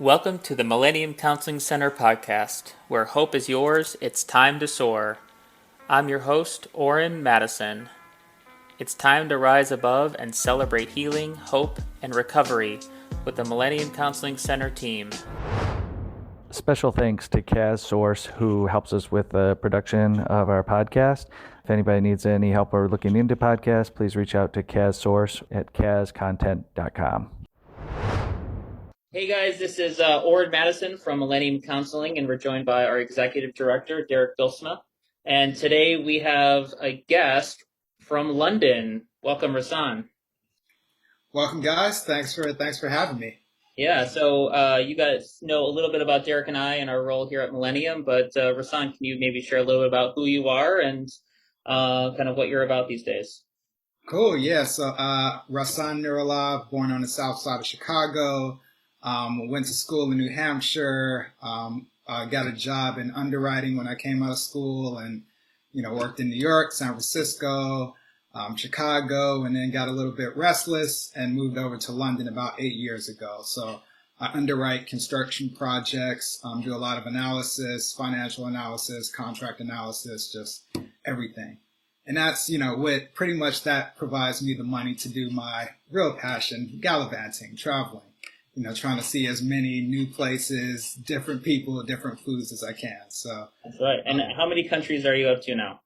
Welcome to the Millennium Counseling Center podcast, where hope is yours, it's time to soar. I'm your host, Oren Matteson. It's time to rise above and celebrate healing, hope, and recovery with the Millennium Counseling Center team. Special thanks to Kaz Source, who helps us with the production of our podcast. If anybody needs any help or looking into podcasts, please reach out to Kaz Source at kazcontent.com. Hey guys, this is Oren Matteson from Millennium Counseling, and we're joined by our Executive Director, Derek Bylsma. And today we have a guest from London. Welcome, Rahsaan. Welcome, guys. Thanks for having me. Yeah, so you guys know a little bit about Derek and I and our role here at Millennium, but Rahsaan, can you maybe share a little bit about who you are and kind of what you're about these days? Cool. Yeah. So, Rahsaan Nurullah, born on the south side of Chicago, went to school in New Hampshire, got a job in underwriting when I came out of school, and worked in New York, San Francisco, Chicago, and then got a little bit restless and moved over to London about 8 years ago. So I underwrite construction projects, do a lot of analysis, financial analysis, contract analysis, just everything. And that's, what pretty much that provides me the money to do my real passion, gallivanting, traveling, trying to see as many new places, different people, different foods as I can. So That's right. And how many countries are you up to now?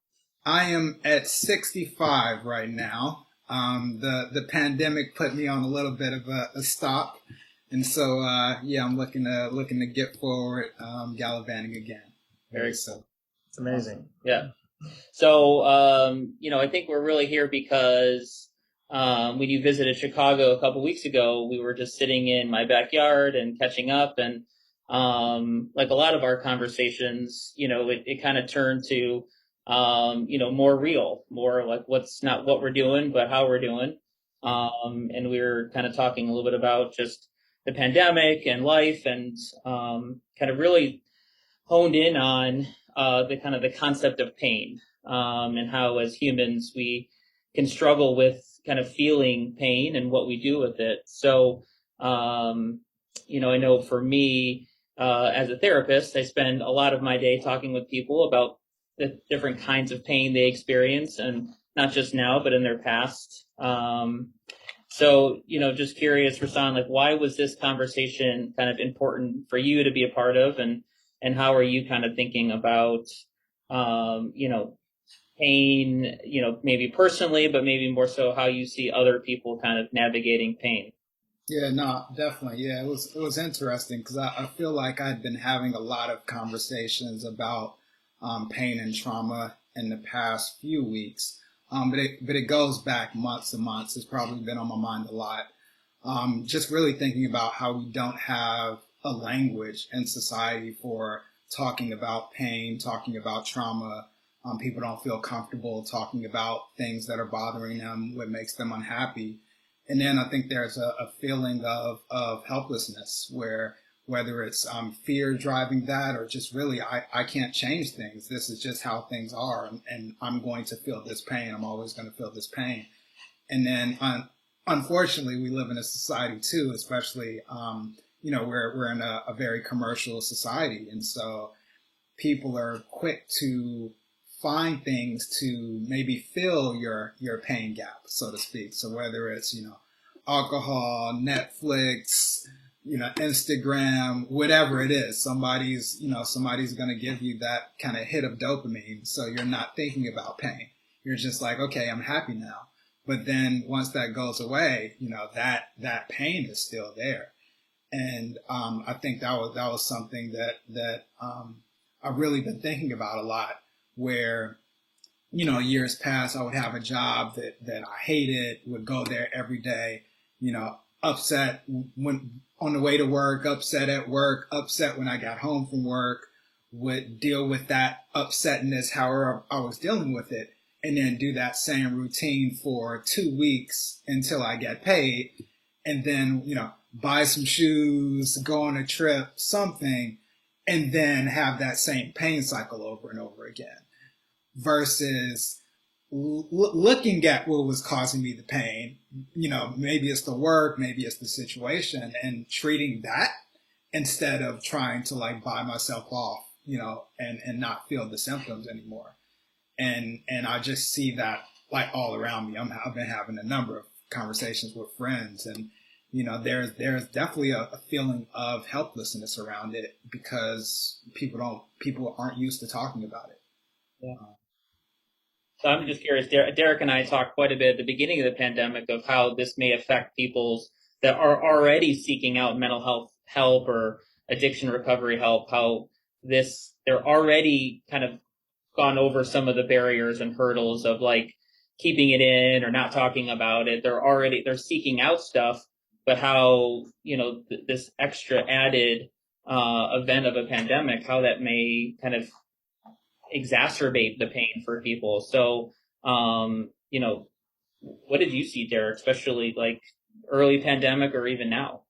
I am at 65 right now. The pandemic put me on a little bit of a stop, and so I'm looking to get forward, gallivanting again. Very cool. It's amazing. Yeah. So I think we're really here because when you visited Chicago a couple weeks ago, we were just sitting in my backyard and catching up, and like a lot of our conversations, it kind of turned to more real, more like what's not what we're doing, but how we're doing. And we were kind of talking a little bit about just the pandemic and life, and kind of really honed in on the concept of pain, and how as humans we can struggle with kind of feeling pain and what we do with it. So, I know for me, as a therapist, I spend a lot of my day talking with people about the different kinds of pain they experience, and not just now, but in their past. So, just curious, Rahsaan, like, why was this conversation kind of important for you to be a part of, and how are you kind of thinking about, pain, maybe personally, but maybe more so how you see other people kind of navigating pain? Yeah, no, definitely. Yeah, it was interesting because I feel like I'd been having a lot of conversations about pain and trauma in the past few weeks, but it goes back months and months. It's probably been on my mind a lot. Just really thinking about how we don't have a language in society for talking about pain, talking about trauma. People don't feel comfortable talking about things that are bothering them, what makes them unhappy. And then I think there's a feeling of helplessness where whether it's fear driving that or just really, I can't change things. This is just how things are. And I'm going to feel this pain. I'm always going to feel this pain. And then unfortunately, we live in a society too, especially, we're in a very commercial society. And so people are quick to find things to maybe fill your pain gap, so to speak. So whether it's, alcohol, Netflix, Instagram, whatever it is, somebody's going to give you that kind of hit of dopamine. So you're not thinking about pain. You're just like, okay, I'm happy now. But then once that goes away, that pain is still there. And I think that was something that I've really been thinking about a lot, where, years past, I would have a job that I hated, would go there every day, upset when on the way to work, upset at work, upset when I got home from work, would deal with that upsetness however I was dealing with it, and then do that same routine for 2 weeks until I get paid, and then, buy some shoes, go on a trip, something, and then have that same pain cycle over and over again, versus looking at what was causing me the pain. Maybe it's the work, maybe it's the situation, and treating that instead of trying to like buy myself off, and not feel the symptoms anymore. And I just see that like all around me. I've been having a number of conversations with friends, and there's definitely a feeling of helplessness around it because people aren't used to talking about it. Yeah. So I'm just curious, Derek and I talked quite a bit at the beginning of the pandemic of how this may affect people's that are already seeking out mental health help or addiction recovery help, how they're already kind of gone over some of the barriers and hurdles of like keeping it in or not talking about it. They're seeking out stuff, but how, this extra added event of a pandemic, how that may kind of exacerbate the pain for people. So, what did you see, Derek, especially like early pandemic or even now?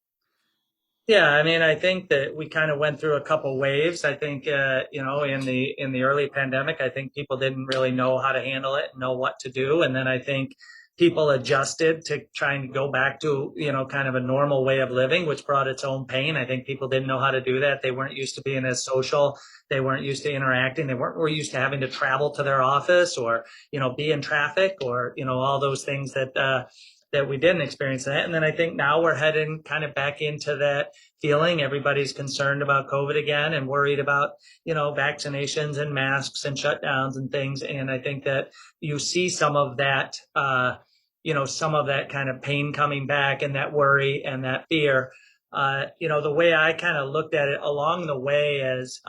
Yeah, I mean, I think that we kind of went through a couple waves. I think, in the early pandemic, I think people didn't really know how to handle it, know what to do, and then I think people adjusted to trying to go back to, kind of a normal way of living, which brought its own pain. I think people didn't know how to do that. They weren't used to being as social. They weren't used to interacting. They were used to having to travel to their office or, be in traffic or, all those things that we didn't experience that. And then I think now we're heading kind of back into that feeling. Everybody's concerned about COVID again and worried about, vaccinations and masks and shutdowns and things. And I think that you see some of that, some of that kind of pain coming back and that worry and that fear. The way I kind of looked at it along the way is,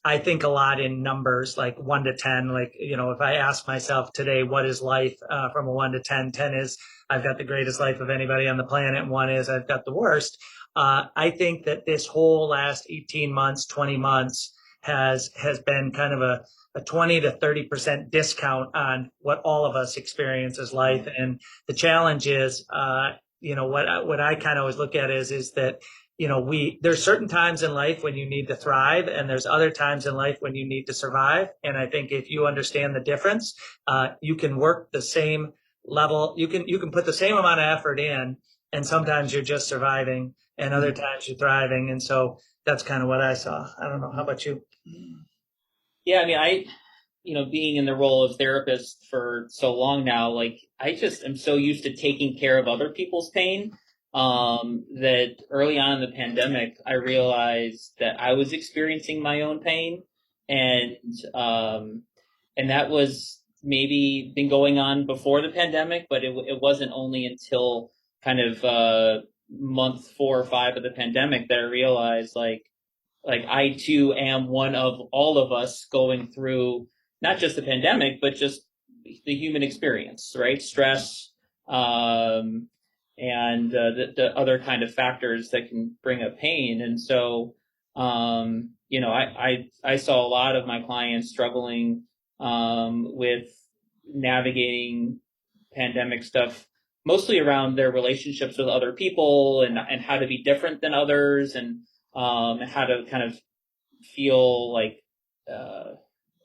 I think a lot in numbers, like 1 to 10. Like, if I ask myself today, what is life, from a 1 to 10, 10 is I've got the greatest life of anybody on the planet, and 1 is I've got the worst. I think that this whole last 18 months, 20 months has been kind of a 20 to 30% discount on what all of us experience as life. And the challenge is, what I kind of always look at is that, there's certain times in life when you need to thrive, and there's other times in life when you need to survive. And I think if you understand the difference, you can work the same level. You can put the same amount of effort in, and sometimes you're just surviving, and other times you're thriving. And so that's kind of what I saw. I don't know. How about you? Yeah, I mean, being in the role of therapist for so long now, like I just am so used to taking care of other people's pain, that early on in the pandemic, I realized that I was experiencing my own pain, and that was maybe been going on before the pandemic, but it wasn't only until kind of month 4 or 5 of the pandemic that I realized like I too am one of all of us going through not just the pandemic, but just the human experience, right? Stress, and the other kind of factors that can bring up pain. And so, I saw a lot of my clients struggling, with navigating pandemic stuff, mostly around their relationships with other people and how to be different than others, and how to kind of feel like,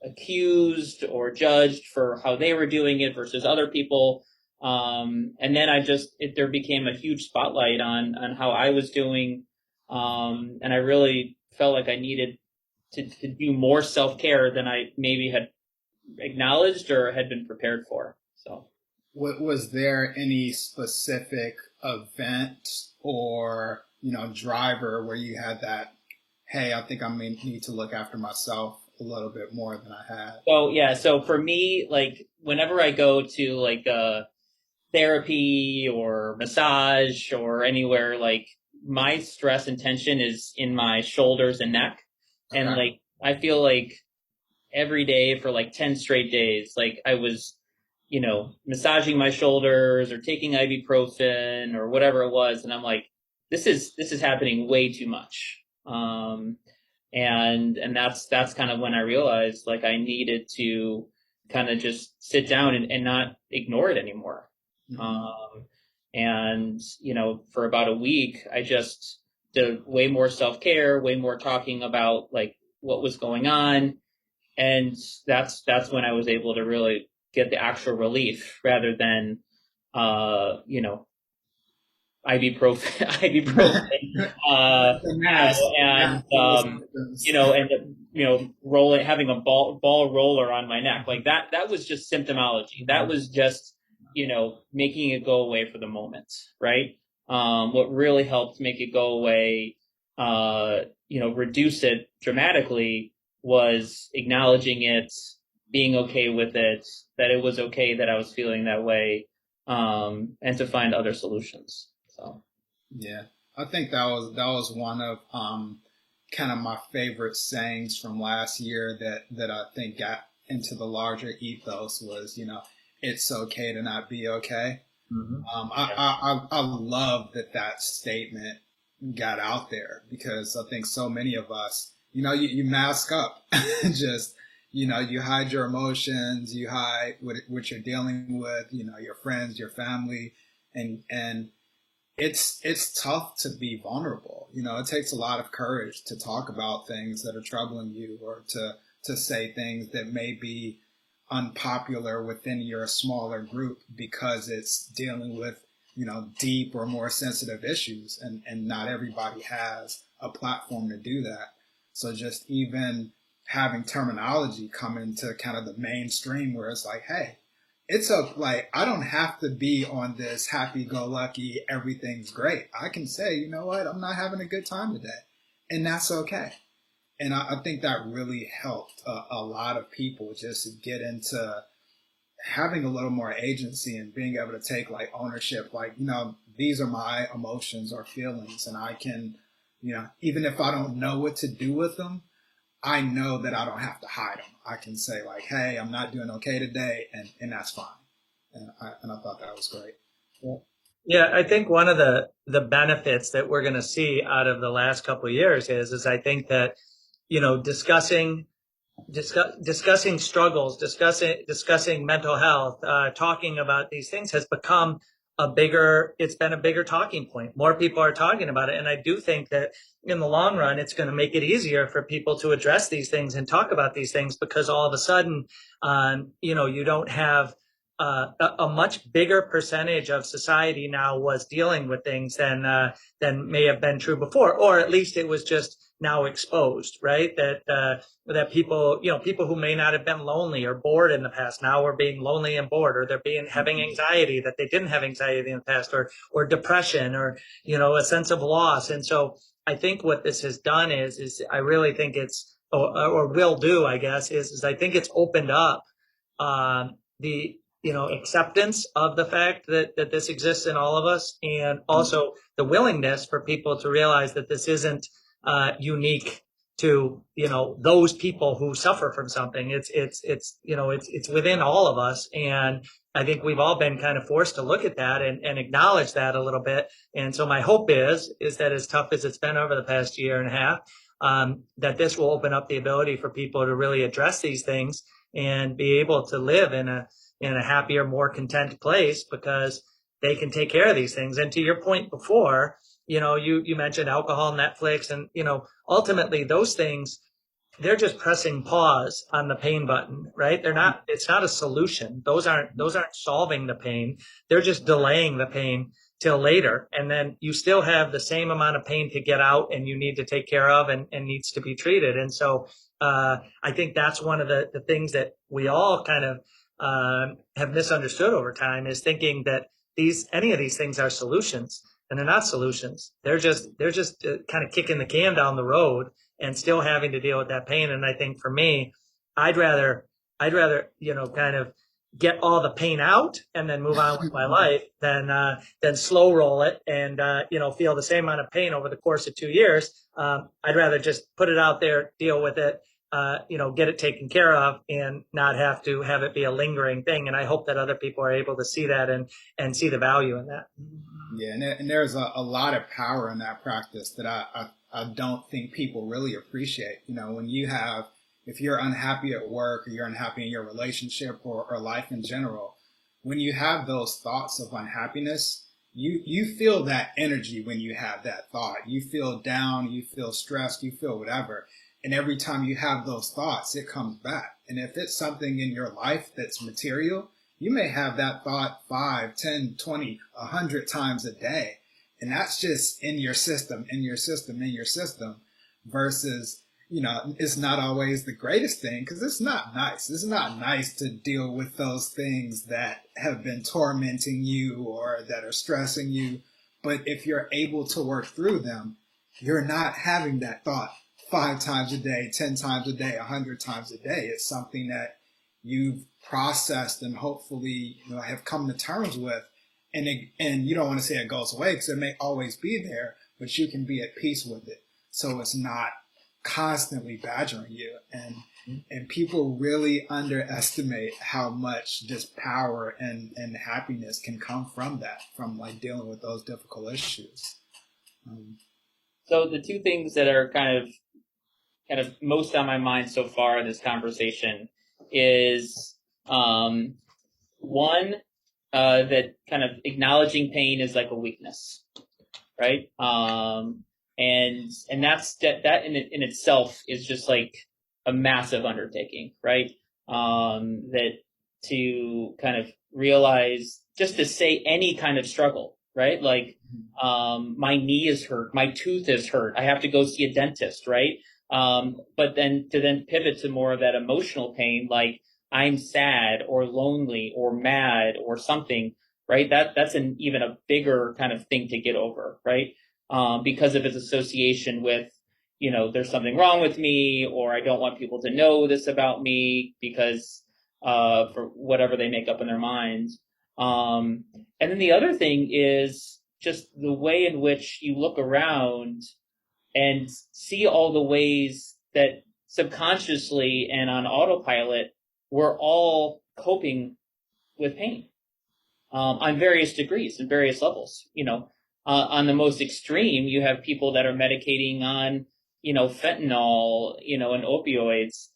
accused or judged for how they were doing it versus other people. And then there became a huge spotlight on how I was doing. And I really felt like I needed to do more self-care than I maybe had acknowledged or had been prepared for. So, Was there any specific event or, driver where you had that, hey, I think I may need to look after myself a little bit more than I had? So yeah, so for me, like whenever I go to like therapy or massage or anywhere, like my stress and tension is in my shoulders and neck. Okay. And like I feel like every day for like 10 straight days, like I was, massaging my shoulders or taking ibuprofen or whatever it was, and I'm like, this is happening way too much. And that's kind of when I realized like I needed to kind of just sit down and not ignore it anymore. Mm-hmm. And for about a week, I just did way more self-care, way more talking about like what was going on. And that's when I was able to really get the actual relief rather than, ibuprofen The mask. And having a ball roller on my neck, like that was just symptomology. That was just, making it go away for the moment, right? What really helped make it go away, reduce it dramatically, was acknowledging it, being okay with it, that it was okay that I was feeling that way, and to find other solutions. So, yeah, I think that was one of kind of my favorite sayings from last year that I think got into the larger ethos was, it's okay to not be okay. Mm-hmm. I love that statement got out there, because I think so many of us, you mask up, just, you hide your emotions, you hide what you're dealing with, your friends, your family, and it's tough to be vulnerable. It takes a lot of courage to talk about things that are troubling you, or to say things that may be unpopular within your smaller group, because it's dealing with, deep or more sensitive issues, and not everybody has a platform to do that. So just even having terminology come into kind of the mainstream, where it's like, hey, I don't have to be on this happy-go-lucky, everything's great. I can say, you know what, I'm not having a good time today, and that's okay. And I think that really helped a lot of people just to get into having a little more agency and being able to take ownership. These are my emotions or feelings, and I can, even if I don't know what to do with them, I know that I don't have to hide them. I can say hey, I'm not doing okay today, and that's fine. And I thought that was great. Yeah, I think one of the benefits that we're going to see out of the last couple of years is I think that, discussing struggles, discussing mental health, talking about these things has become it's been a bigger talking point. More people are talking about it. And I do think that in the long run, it's going to make it easier for people to address these things and talk about these things, because all of a sudden, you don't have a much bigger percentage of society now was dealing with things than may have been true before, or at least it was just now exposed, right? That people, people who may not have been lonely or bored in the past now are being lonely and bored, or they're having anxiety that they didn't have anxiety in the past, or depression, or, a sense of loss. And so I think what this has done is I really think or will do, I guess, is I think it's opened up the acceptance of the fact that this exists in all of us, and also the willingness for people to realize that this isn't unique to those people who suffer from something. It's within all of us, and I think we've all been kind of forced to look at that and acknowledge that a little bit. And so my hope is that, as tough as it's been over the past year and a half, that this will open up the ability for people to really address these things and be able to live in a happier, more content place, because they can take care of these things. And to your point before, you mentioned alcohol, Netflix, and, ultimately those things, they're just pressing pause on the pain button, right? It's not a solution. Those aren't solving the pain. They're just delaying the pain till later. And then you still have the same amount of pain to get out, and you need to take care of, and needs to be treated. And so, I think that's one of the things that we all kind of, have misunderstood over time, is thinking that any of these things are solutions, and they're not solutions. They're just kind of kicking the can down the road and still having to deal with that pain. And I think for me, I'd rather kind of get all the pain out and then move on with my life than slow roll it and feel the same amount of pain over the course of 2 years. I'd rather just put it out there, deal with it, get it taken care of, and not have to have it be a lingering thing. And I hope that other people are able to see that and see the value in that. Yeah, and there's a lot of power in that practice that I don't think people really appreciate. If you're unhappy at work, or you're unhappy in your relationship, or life in general, when you have those thoughts of unhappiness, you feel that energy when you have that thought. You feel down, you feel stressed, you feel whatever. And every time you have those thoughts, it comes back. And if it's something in your life that's material, you may have that thought 5, 10, 20, 100 times a day. And that's just in your system, versus, it's not always the greatest thing, because it's not nice. It's not nice to deal with those things that have been tormenting you or that are stressing you. But if you're able to work through them, you're not having that thought 5 times a day, 10 times a day, 100 times a day. It's something that you've processed and hopefully have come to terms with. And you don't want to say it goes away, because it may always be there, but you can be at peace with it. So it's not constantly badgering you. And people really underestimate how much just power and happiness can come from that, from like dealing with those difficult issues. So the two things that are kind of most on my mind so far in this conversation is one, that kind of acknowledging pain is like a weakness, right? And that's that in itself is just like a massive undertaking, right? That to kind of realize, just to say any kind of struggle, right? Like, my knee is hurt, my tooth is hurt, I have to go see a dentist, right? But then to pivot to more of that emotional pain, like I'm sad or lonely or mad or something, right? That's even a bigger kind of thing to get over, right? Because of its association with, there's something wrong with me, or I don't want people to know this about me because, for whatever they make up in their minds. And then the other thing is just the way in which you look around and see all the ways that subconsciously and on autopilot, we're all coping with pain, on various degrees and various levels. On the most extreme, you have people that are medicating on, fentanyl, and opioids,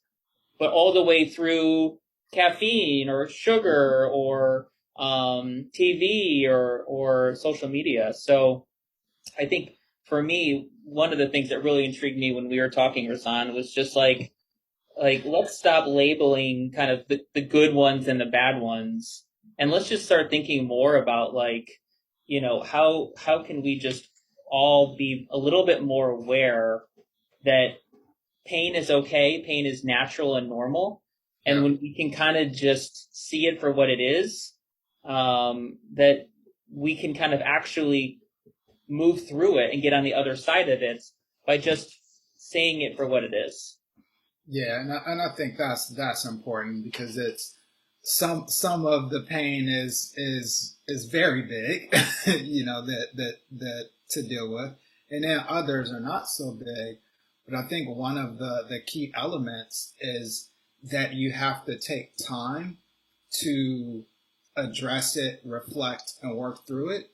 but all the way through caffeine or sugar or TV or social media. So I think for me, one of the things that really intrigued me when we were talking, Rahsaan, was just like let's stop labeling kind of the good ones and the bad ones, and let's just start thinking more about how can we just all be a little bit more aware that pain is okay, pain is natural and normal, and when we can kind of just see it for what it is, that we can kind of actually move through it and get on the other side of it by just seeing it for what it is. Yeah, and I think that's important, because it's some of the pain is very big, that to deal with, and then others are not so big. But I think one of the key elements is that you have to take time to address it, reflect, and work through it.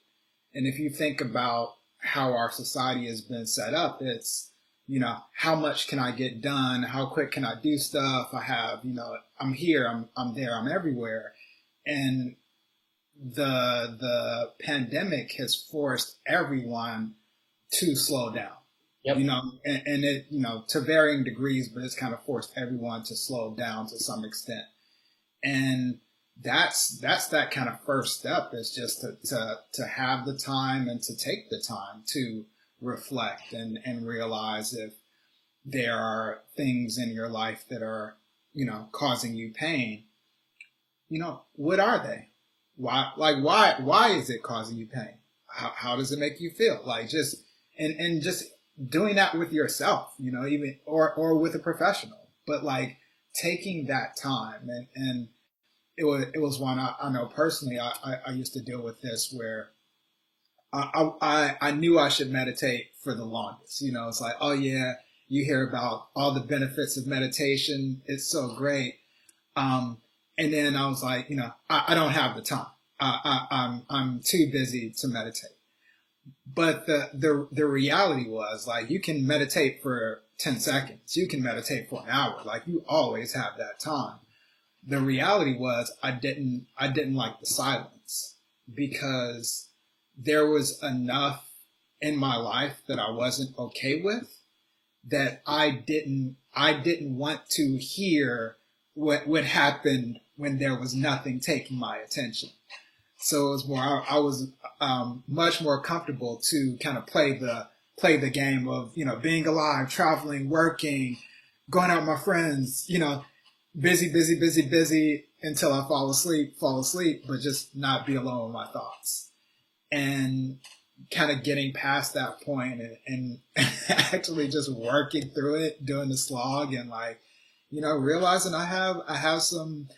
And if you think about how our society has been set up, it's, how much can I get done? How quick can I do stuff? I have, I'm here, I'm there, I'm everywhere. And the pandemic has forced everyone to slow down. Yep. And it, to varying degrees, but it's kind of forced everyone to slow down to some extent. And that's that kind of first step, is just to have the time and to take the time to reflect and realize if there are things in your life that are, causing you pain. What are they? Why is it causing you pain? How does it make you feel? Like, just, and just doing that with yourself, even, or with a professional, but like taking that time. And it was one I know personally. I used to deal with this, where I knew I should meditate for the longest. It's like, oh yeah, you hear about all the benefits of meditation. It's so great. And then I was like, I don't have the time. I'm too busy to meditate. But the reality was, like, you can meditate for 10 seconds. You can meditate for an hour. Like, you always have that time. The reality was, I didn't like the silence, because there was enough in my life that I wasn't okay with, that I didn't want to hear what happened when there was nothing taking my attention. So it was more, I was much more comfortable to kind of play the game of, being alive, traveling, working, going out with my friends, busy, busy, busy, busy until I fall asleep, but just not be alone with my thoughts. And kind of getting past that point and actually just working through it, doing the slog, and realizing I have some,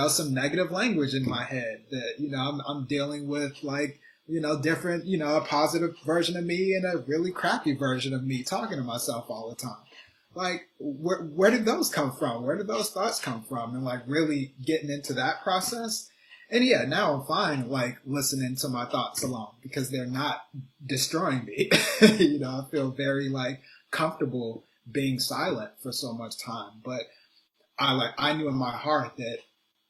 some negative language in my head that, I'm dealing with, different, a positive version of me and a really crappy version of me talking to myself all the time. Where did those come from? Where did those thoughts come from? And really getting into that process. And yeah, now I'm fine, listening to my thoughts alone because they're not destroying me. I feel very comfortable being silent for so much time. But I knew in my heart that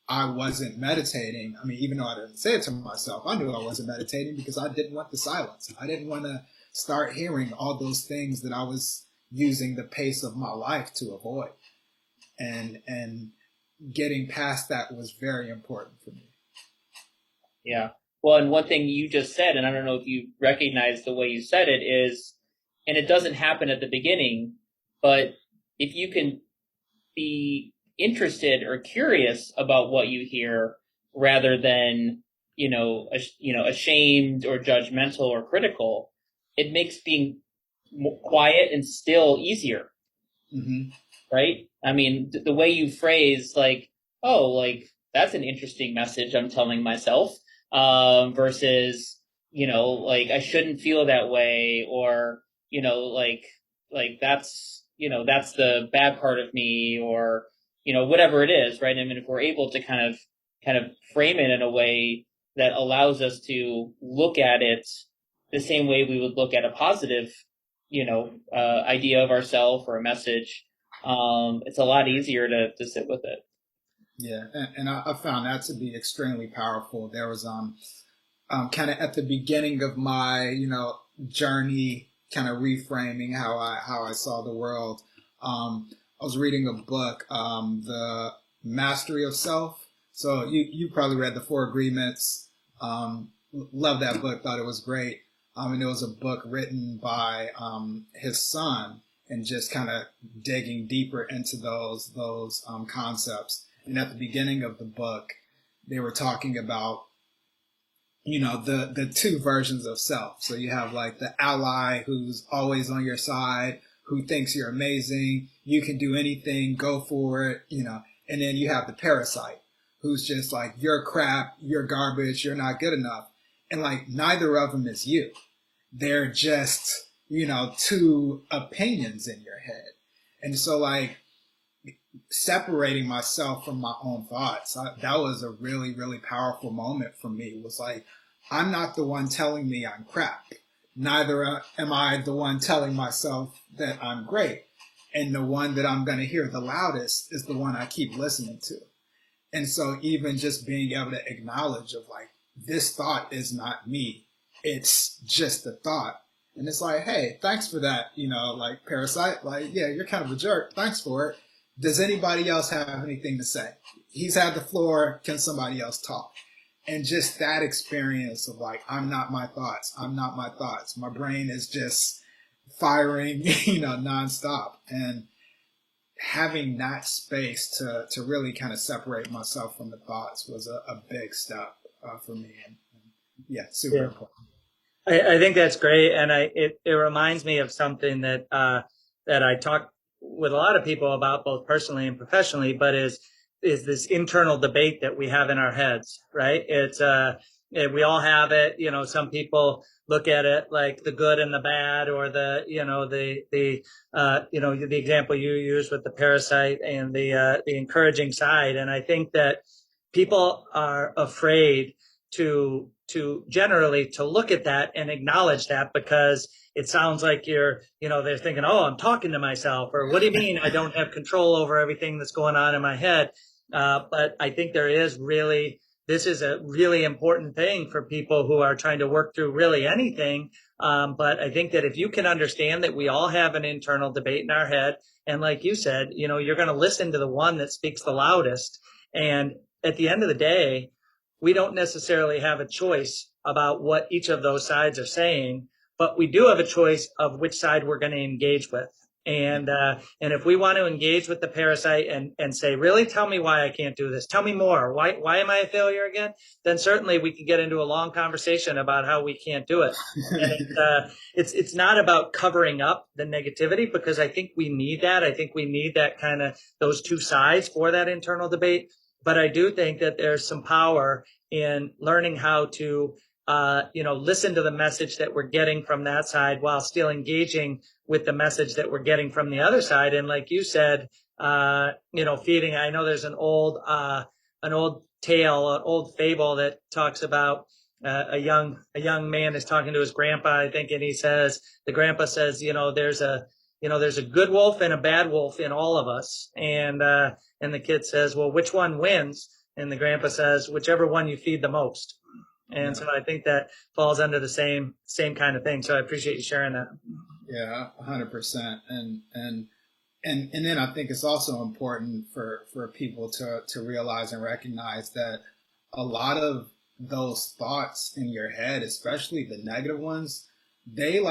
I wasn't meditating. I mean, even though I didn't say it to myself, I knew I wasn't meditating because I didn't want the silence. I didn't want to start hearing all those things that I was using the pace of my life to avoid. And getting past that was very important for me. Yeah. Well, and one thing you just said, and I don't know if you recognize the way you said it, is, and it doesn't happen at the beginning, but if you can be interested or curious about what you hear rather than, ashamed or judgmental or critical, it makes being quiet and still easier. Mm-hmm. Right? I mean, the way you phrase that's an interesting message I'm telling myself, versus, I shouldn't feel that way, or, that's the bad part of me, or, whatever it is, right? I mean, if we're able to kind of frame it in a way that allows us to look at it the same way we would look at a positive, idea of ourselves or a message, it's a lot easier to sit with it. Yeah, and I found that to be extremely powerful. There was kind of at the beginning of my journey, kind of reframing how I saw the world. I was reading a book, The Mastery of Self. So you probably read The Four Agreements. Loved that book. Thought it was great. And it was a book written by his son, and just kind of digging deeper into those concepts. And at the beginning of the book, they were talking about, the two versions of self. So you have the ally who's always on your side, who thinks you're amazing, you can do anything, go for it, and then you have the parasite who's just you're crap, you're garbage, you're not good enough. And neither of them is you. They're just, two opinions in your head. And so separating myself from my own thoughts, that was a really, really powerful moment for me. It was I'm not the one telling me I'm crap. Neither am I the one telling myself that I'm great. And the one that I'm going to hear the loudest is the one I keep listening to. And so even just being able to acknowledge of this thought is not me. It's just a thought. And it's hey, thanks for that, parasite. Yeah, you're kind of a jerk. Thanks for it. Does anybody else have anything to say? He's had the floor. Can somebody else talk? And just that experience of I'm not my thoughts. I'm not my thoughts. My brain is just firing, nonstop. And having that space to really kind of separate myself from the thoughts was a big step for me. And yeah, super important. I think that's great. And it reminds me of something that I talk with a lot of people about, both personally and professionally, but is this internal debate that we have in our heads, right? It's we all have it. Some people look at it like the good and the bad, or the example you use with the parasite and the encouraging side. And I think that people are afraid to generally to look at that and acknowledge that, because it sounds like they're thinking, oh, I'm talking to myself, or what do you mean I don't have control over everything that's going on in my head? But I think this is a really important thing for people who are trying to work through really anything. But I think that if you can understand that we all have an internal debate in our head, and like you said, you're going to listen to the one that speaks the loudest. And at the end of the day, we don't necessarily have a choice about what each of those sides are saying, but we do have a choice of which side we're going to engage with. And if we want to engage with the parasite and say, really, tell me why I can't do this. Tell me more. Why am I a failure again? Then certainly we can get into a long conversation about how we can't do it. And it's not about covering up the negativity, because I think we need that. I think we need that kind of those two sides for that internal debate. But I do think that there's some power in learning how to listen to the message that we're getting from that side while still engaging with the message that we're getting from the other side. And like you said, feeding, I know there's an old tale, an old fable that talks about a young man is talking to his grandpa, I think, and the grandpa says, there's a good wolf and a bad wolf in all of us. And the kid says, well, which one wins? And the grandpa says, whichever one you feed the most. And so I think that falls under the same kind of thing. So I appreciate you sharing that. Yeah, 100%. And then I think it's also important for people to realize and recognize that a lot of those thoughts in your head, especially the negative ones, they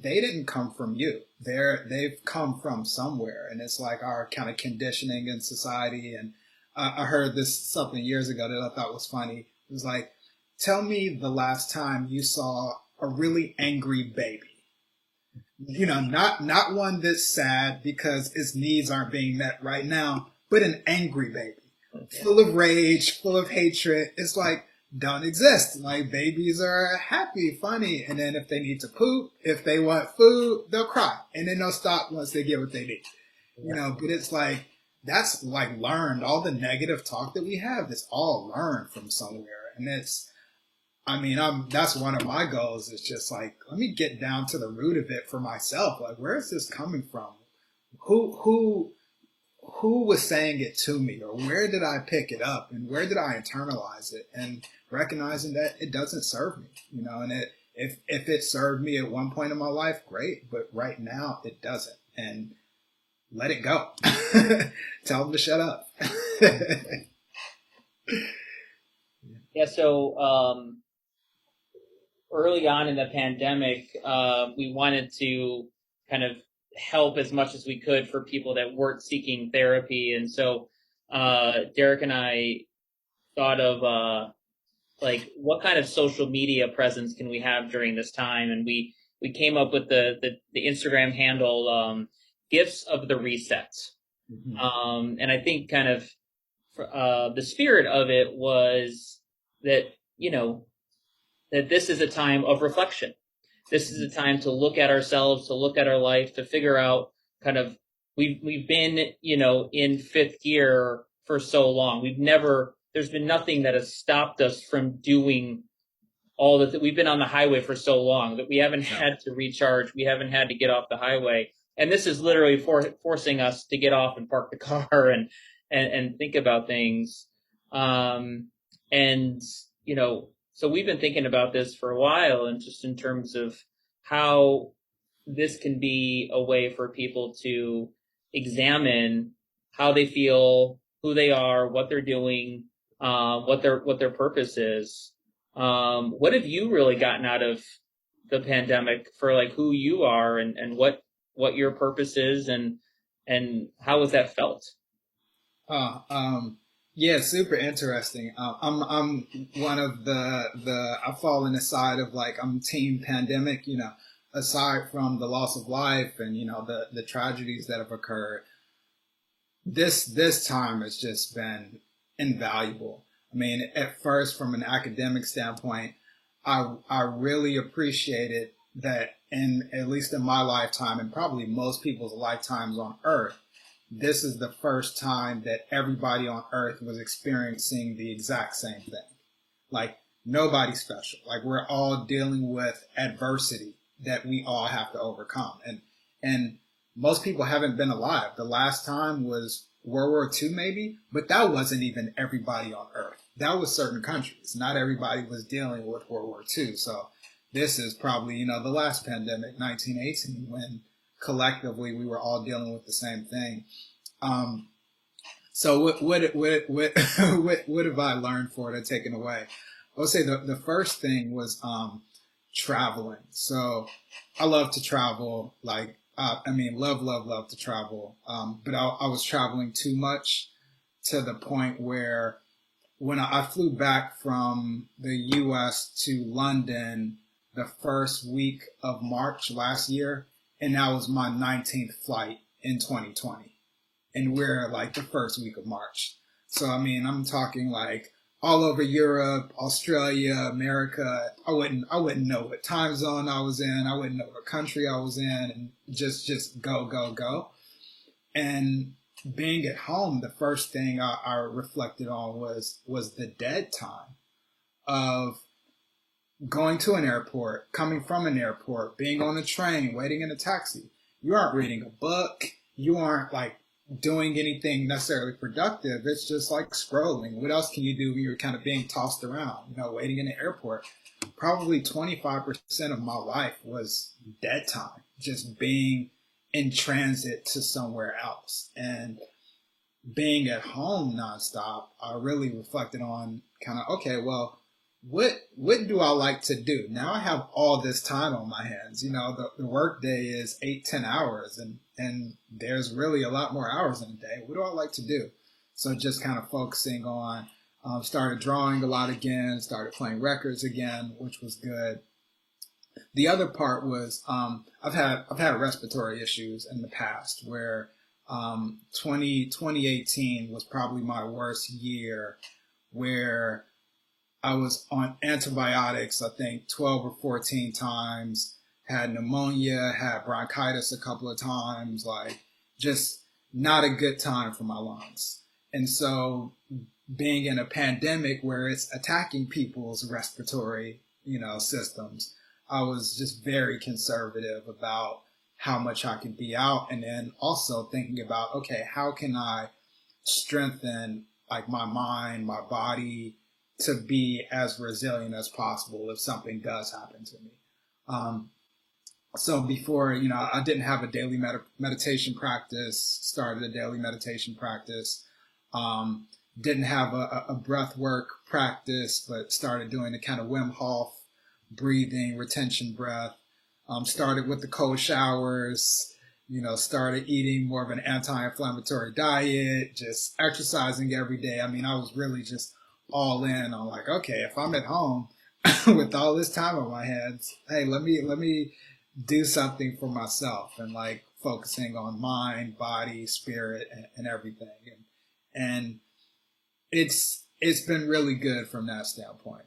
didn't come from you. They've come from somewhere, and it's like our kind of conditioning in society. And I heard something years ago that I thought was funny. It was like, tell me the last time you saw a really angry baby. Not one that's sad because its needs aren't being met right now, but an angry baby, full of rage, full of hatred. It's like, don't exist. Like, babies are happy, funny, and then if they need to poop, if they want food, they'll cry, and then they'll stop once they get what they need. But it's like, that's like learned. All the negative talk that we have, it's all learned from somewhere, and that's one of my goals, is just like, let me get down to the root of it for myself. Like, where is this coming from? Who was saying it to me, or where did I pick it up, and where did I internalize it? And recognizing that it doesn't serve me, and if it served me at one point in my life, great, but right now it doesn't, and let it go. Tell them to shut up. Yeah. So, early on in the pandemic, we wanted to kind of help as much as we could for people that weren't seeking therapy. And so, Derek and I thought of, what kind of social media presence can we have during this time? And we came up with the Instagram handle, Gifts of the Reset. Mm-hmm. And I think kind of, the spirit of it was that, that this is a time of reflection. This is a time to look at ourselves, to look at our life, to figure out kind of, we've been, in fifth gear for so long. There's been nothing that has stopped us from doing all that. We've been on the highway for so long that we haven't had to recharge. We haven't had to get off the highway. And this is literally forcing us to get off and park the car and think about things. So we've been thinking about this for a while, and just in terms of how this can be a way for people to examine how they feel, who they are, what they're doing, what their purpose is. What have you really gotten out of the pandemic for like who you are and what your purpose is, and how has that felt? Yeah, super interesting. I'm one of I fall in the side of like, I'm team pandemic, aside from the loss of life and, the tragedies that have occurred. This time has just been invaluable. I mean, at first, from an academic standpoint, I really appreciated that, in at least in my lifetime, and probably most people's lifetimes on Earth, this is the first time that everybody on Earth was experiencing the exact same thing. Like, nobody's special. Like, we're all dealing with adversity that we all have to overcome. And most people haven't been alive. The last time was World War II, maybe, but that wasn't even everybody on Earth. That was certain countries. Not everybody was dealing with World War II. So this is probably, the last pandemic, 1918, when collectively we were all dealing with the same thing. So what have I learned for it or taken away? I would say the first thing was traveling. So I love to travel. Like love to travel. But I was traveling too much to the point where when I flew back from the U.S. to London the first week of March last year, and that was my 19th flight in 2020. And we're like the first week of March. So, I'm talking like all over Europe, Australia, America. I wouldn't know what time zone I was in. I wouldn't know what country I was in, and just go. And being at home, the first thing I reflected on was the dead time of going to an airport, coming from an airport, being on a train, waiting in a taxi. You aren't reading a book. You aren't like doing anything necessarily productive. It's just like scrolling. What else can you do when you're kind of being tossed around, waiting in the airport? Probably 25% of my life was dead time, just being in transit to somewhere else. And being at home nonstop, I really reflected on kind of, okay, well, what do I like to do? Now I have all this time on my hands. The work day is 8-10 hours, and there's really a lot more hours in a day. What do I like to do? So just kind of focusing on, started drawing a lot again, started playing records again, which was good. The other part was I've had respiratory issues in the past where 2018 was probably my worst year, where I was on antibiotics, I think 12 or 14 times, had pneumonia, had bronchitis a couple of times, like just not a good time for my lungs. And so being in a pandemic where it's attacking people's respiratory, systems, I was just very conservative about how much I could be out. And then also thinking about, okay, how can I strengthen like my mind, my body, to be as resilient as possible if something does happen to me. So before, I didn't have a daily meditation practice, started a daily meditation practice, didn't have a breath work practice, but started doing the kind of Wim Hof breathing, retention breath, started with the cold showers, started eating more of an anti-inflammatory diet, just exercising every day. I was really just all in on like, okay, if I'm at home with all this time on my hands, hey, let me do something for myself, and like focusing on mind, body, spirit, and everything. And it's been really good from that standpoint.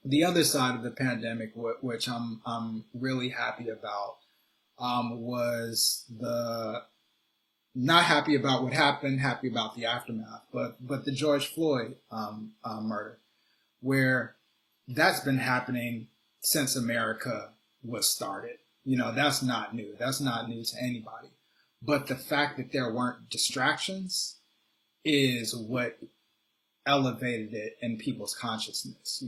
The other side of the pandemic, which I'm really happy about, was not happy about what happened, happy about the aftermath, but the George Floyd murder, where that's been happening since America was started. That's not new. That's not new to anybody. But the fact that there weren't distractions is what elevated it in people's consciousness.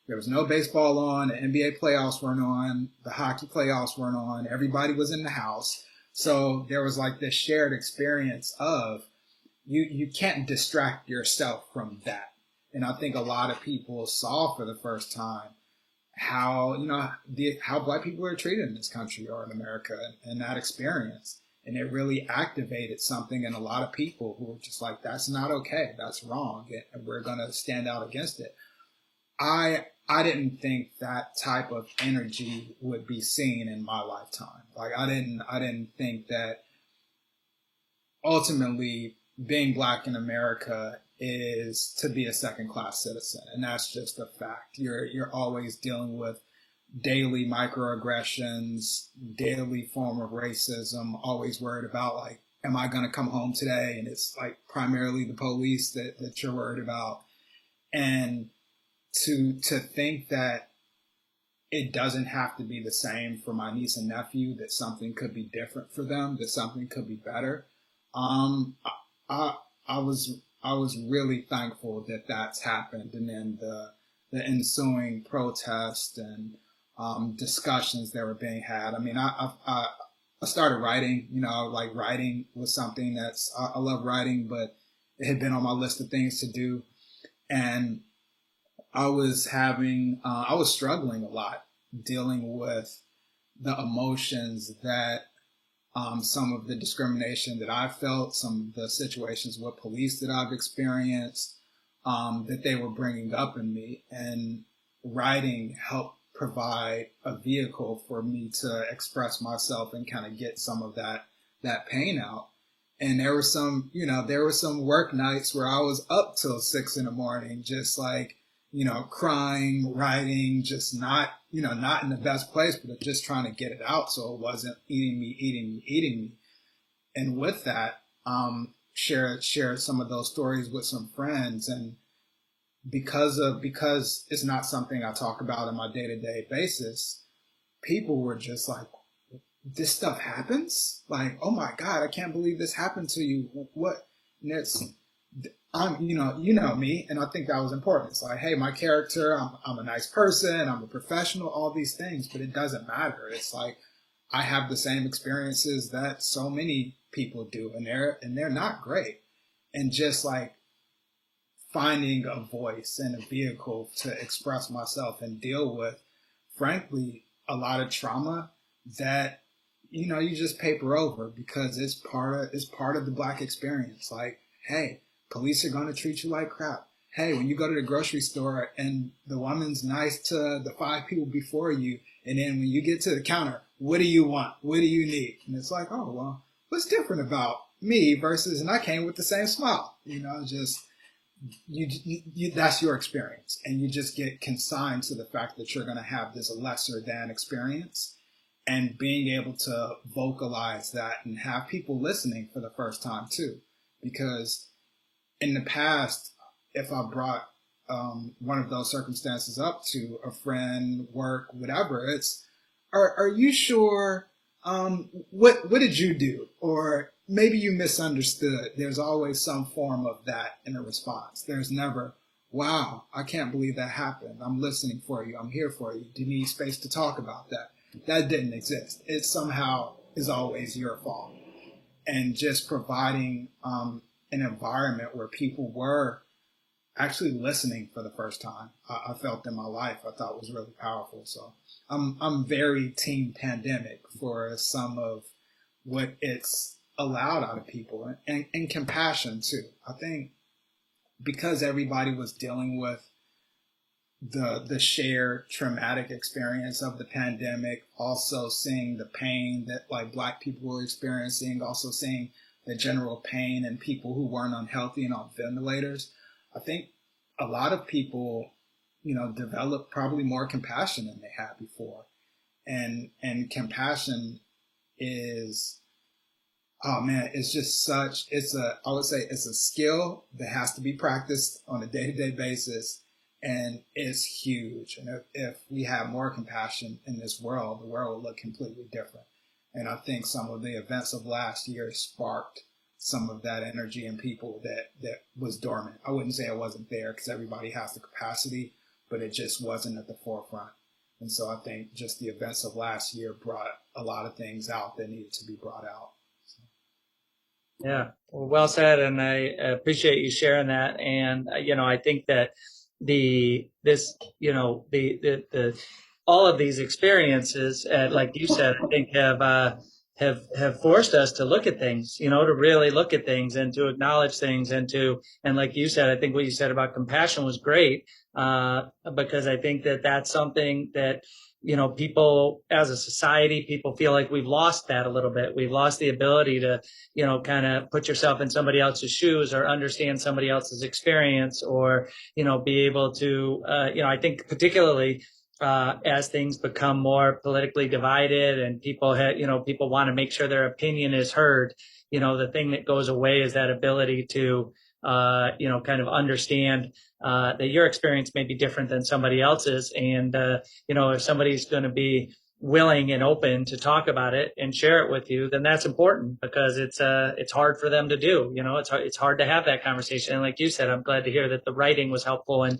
There was no baseball on, the NBA playoffs weren't on, the hockey playoffs weren't on, everybody was in the house. So there was like this shared experience of you can't distract yourself from that. And I think a lot of people saw for the first time how Black people are treated in this country or in America, and that experience. And it really activated something in a lot of people who were just like, that's not okay, that's wrong, and we're going to stand out against it. I didn't think that type of energy would be seen in my lifetime. Like I didn't think that ultimately being Black in America is to be a second-class citizen, and that's just a fact. You're always dealing with daily microaggressions, daily form of racism, always worried about like, am I going to come home today? And it's like primarily the police that you're worried about. And to think that it doesn't have to be the same for my niece and nephew, that something could be different for them, that something could be better. I was really thankful that that's happened. And then the ensuing protest and discussions that were being had. I started writing. Like writing was something I love writing, but it had been on my list of things to do. And I was struggling a lot dealing with the emotions that some of the discrimination that I felt, some of the situations with police that I've experienced, that they were bringing up in me. And writing helped provide a vehicle for me to express myself and kind of get some of that pain out. And there were some work nights where I was up till 6 a.m, just like, crying, writing, just not in the best place, but just trying to get it out so it wasn't eating me. And with that, shared some of those stories with some friends. And because it's not something I talk about on my day-to-day basis, people were just like, this stuff happens? Like, oh my God, I can't believe this happened to you. What? And you know me, and I think that was important. It's like, hey, my character, I'm a nice person, I'm a professional, all these things, but it doesn't matter. It's like, I have the same experiences that so many people do, and they're not great. And just like finding a voice and a vehicle to express myself and deal with, frankly, a lot of trauma that, you just paper over because it's part of the Black experience. Like, hey, police are going to treat you like crap. Hey, when you go to the grocery store and the woman's nice to the 5 people before you, and then when you get to the counter, what do you want? What do you need? And it's like, oh, well, what's different about me versus, and I came with the same smile, just, you that's your experience. And you just get consigned to the fact that you're going to have this lesser than experience. And being able to vocalize that and have people listening for the first time too. Because in the past, if I brought one of those circumstances up to a friend, work, whatever, it's, are you sure? What did you do? Or maybe you misunderstood. There's always some form of that in a response. There's never, wow, I can't believe that happened. I'm listening for you. I'm here for you. Do you need space to talk about that? That didn't exist. It somehow is always your fault. And just providing an environment where people were actually listening for the first time, I felt in my life, I thought was really powerful. So I'm very team pandemic for some of what it's allowed out of people, and compassion too. I think because everybody was dealing with the shared traumatic experience of the pandemic, also seeing the pain that like Black people were experiencing, also seeing the general pain in people who weren't unhealthy and on ventilators, I think a lot of people, developed probably more compassion than they had before. And compassion is, oh man, it's just I would say it's a skill that has to be practiced on a day-to-day basis. And it's huge. And if we have more compassion in this world, the world will look completely different. And I think some of the events of last year sparked some of that energy in people that was dormant. I wouldn't say it wasn't there because everybody has the capacity, but it just wasn't at the forefront. And so I think just the events of last year brought a lot of things out that needed to be brought out. So. Yeah, well said. And I appreciate you sharing that. And, I think that all of these experiences, like you said, I think have forced us to look at things, to really look at things and to acknowledge things and like you said, I think what you said about compassion was great, because I think that that's something that, people as a society, people feel like we've lost that a little bit. We've lost the ability to, kind of put yourself in somebody else's shoes or understand somebody else's experience or, be able to, I think particularly, as things become more politically divided and people people want to make sure their opinion is heard, the thing that goes away is that ability to, kind of understand, that your experience may be different than somebody else's. And, if somebody's going to be willing and open to talk about it and share it with you, then that's important because it's hard for them to do. It's hard to have that conversation. And like you said, I'm glad to hear that the writing was helpful and,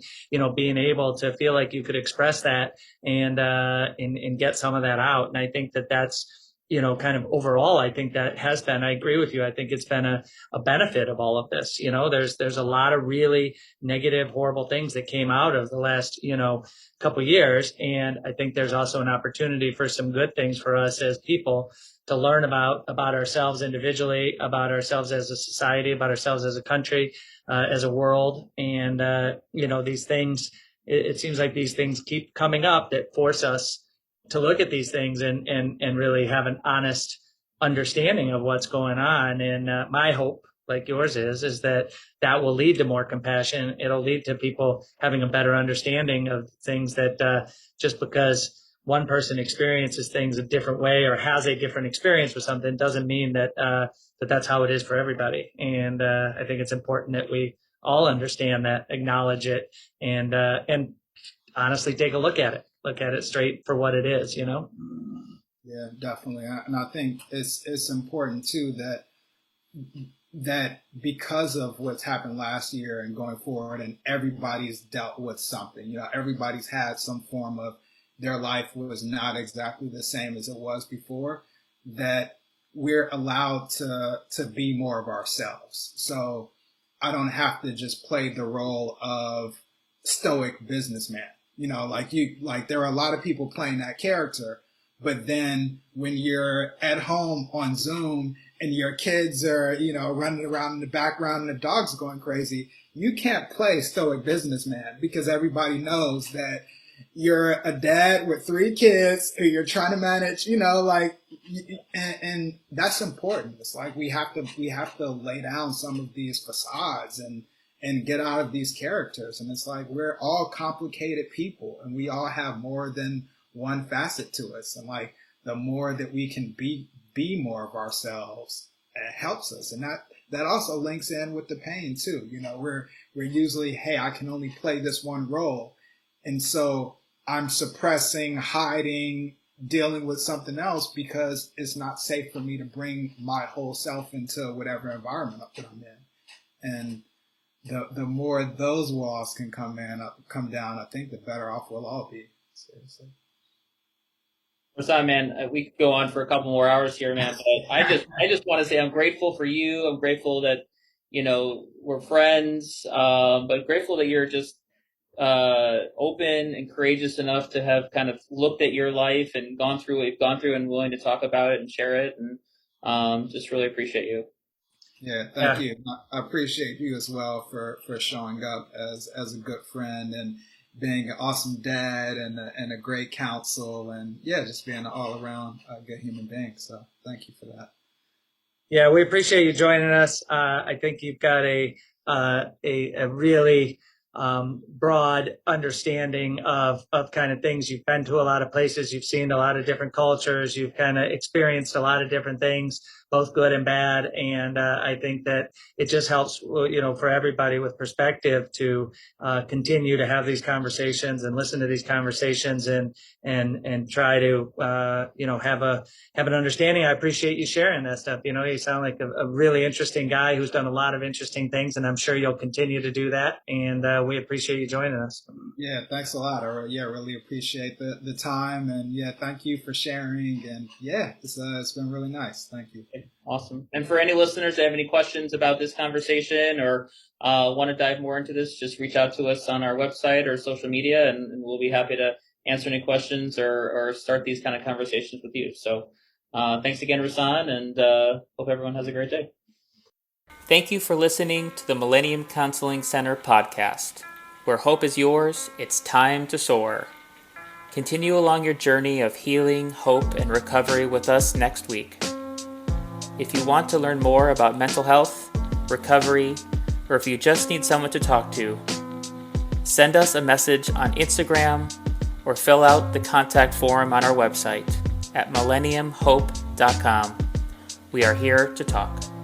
being able to feel like you could express that and get some of that out. And I think that that's kind of overall, I think that has been, I agree with you. I think it's been a benefit of all of this. There's a lot of really negative, horrible things that came out of the last, couple years. And I think there's also an opportunity for some good things for us as people to learn about ourselves individually, about ourselves as a society, about ourselves as a country, as a world. And, these things, it seems like these things keep coming up that force us to look at these things and really have an honest understanding of what's going on. And my hope, like yours is that will lead to more compassion. It'll lead to people having a better understanding of things, that just because one person experiences things a different way or has a different experience with something doesn't mean that that's how it is for everybody. And I think it's important that we all understand that, acknowledge it, and honestly take a look at it straight for what it is. Yeah, definitely. And I think it's important too that because of what's happened last year and going forward, and everybody's dealt with something, everybody's had some form of their life was not exactly the same as it was before, that we're allowed to be more of ourselves. So I don't have to just play the role of stoic businessman. There are a lot of people playing that character, but then when you're at home on Zoom and your kids are, running around in the background and the dog's going crazy, you can't play stoic businessman because everybody knows that you're a dad with 3 kids who you're trying to manage, and that's important. It's like we have to lay down some of these facades and get out of these characters. And it's like, we're all complicated people and we all have more than one facet to us. And like, the more that we can be more of ourselves, it helps us. And that also links in with the pain too. We're usually, hey, I can only play this one role. And so I'm suppressing, hiding, dealing with something else because it's not safe for me to bring my whole self into whatever environment that I'm in. And the more those walls can come down, I think the better off we'll all be. Seriously. Rahsaan, man, we could go on for a couple more hours here, man. But I just want to say I'm grateful for you. I'm grateful that we're friends, but grateful that you're just open and courageous enough to have kind of looked at your life and gone through what you've gone through and willing to talk about it and share it. And just really appreciate you. Yeah, thank you. I appreciate you as well for showing up as a good friend and being an awesome dad and a great counsel, and just being an all around good human being. So thank you for that. Yeah, we appreciate you joining us. I think you've got a really broad understanding of kind of things. You've been to a lot of places. You've seen a lot of different cultures. You've kind of experienced a lot of different things, both good and bad. And I think that it just helps, for everybody with perspective to continue to have these conversations and listen to these conversations and try to, have an understanding. I appreciate you sharing that stuff. You sound like a really interesting guy who's done a lot of interesting things, and I'm sure you'll continue to do that. And we appreciate you joining us. Yeah, thanks a lot. I really appreciate the time, and thank you for sharing. And it's been really nice. Thank you. Awesome. And for any listeners that have any questions about this conversation or want to dive more into this, just reach out to us on our website or social media, and we'll be happy to answer any questions or start these kind of conversations with you. So thanks again, Rahsaan, and hope everyone has a great day. Thank you for listening to the Millennium Counseling Center podcast. Where hope is yours, it's time to soar. Continue along your journey of healing, hope, and recovery with us next week. If you want to learn more about mental health, recovery, or if you just need someone to talk to, send us a message on Instagram or fill out the contact form on our website at millenniumhope.com. We are here to talk.